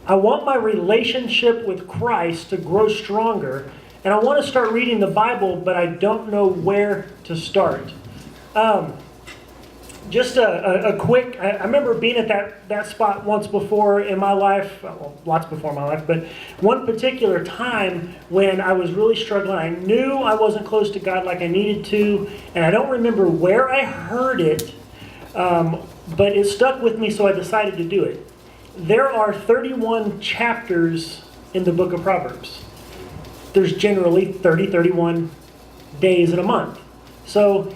I want my relationship with Christ to grow stronger, and I want to start reading the Bible, but I don't know where to start. Just a quick, I remember being at that spot once before in my life, well, lots before my life, but one particular time when I was really struggling. I knew I wasn't close to God like I needed to, and I don't remember where I heard it, but it stuck with me, so I decided to do it. There are 31 chapters in the book of Proverbs. There's generally 31 days in a month. So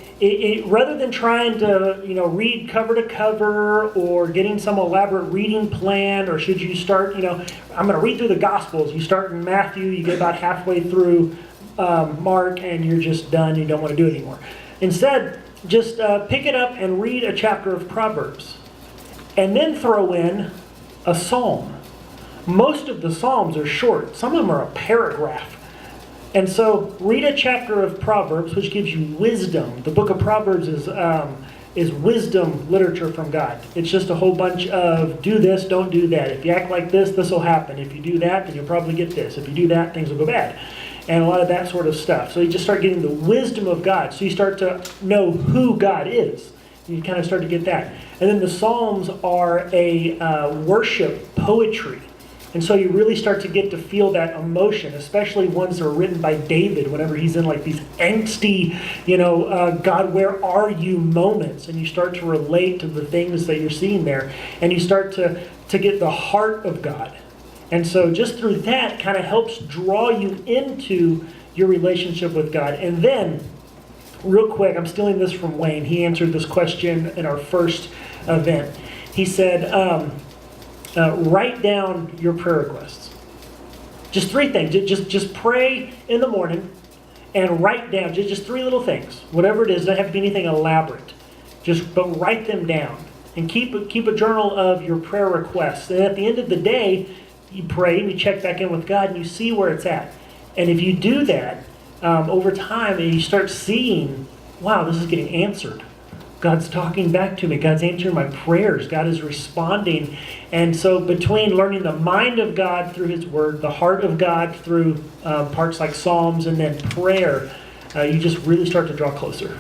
rather than trying to read cover to cover or getting some elaborate reading plan, or should you start, I'm going to read through the Gospels. You start in Matthew, you get about halfway through Mark, and you're just done. You don't want to do it anymore. Instead, just pick it up and read a chapter of Proverbs. And then throw in a psalm. Most of the psalms are short. Some of them are a paragraph. And so read a chapter of Proverbs, which gives you wisdom. The book of Proverbs is wisdom literature from God. It's just a whole bunch of do this, don't do that. If you act like this will happen. If you do that, then you'll probably get this. If you do that, things will go bad. And a lot of that sort of stuff. So you just start getting the wisdom of God. So you start to know who God is. You kind of start to get that. And then the Psalms are a worship poetry. And so you really start to get to feel that emotion, especially ones that are written by David whenever he's in like these angsty, God, where are you moments? And you start to relate to the things that you're seeing there. And you start to get the heart of God. And so just through that kind of helps draw you into your relationship with God. And then, real quick, I'm stealing this from Wayne. He answered this question in our first event. He said, write down your prayer requests. Just 3 things. Just pray in the morning and write down just 3 little things. Whatever it is, doesn't have to be anything elaborate. But write them down. And keep a journal of your prayer requests. And at the end of the day, you pray and you check back in with God and you see where it's at. And if you do that, over time, and you start seeing, wow, this is getting answered. God's talking back to me. God's answering my prayers. God is responding. And so between learning the mind of God through His Word, the heart of God through parts like Psalms, and then prayer, you just really start to draw closer.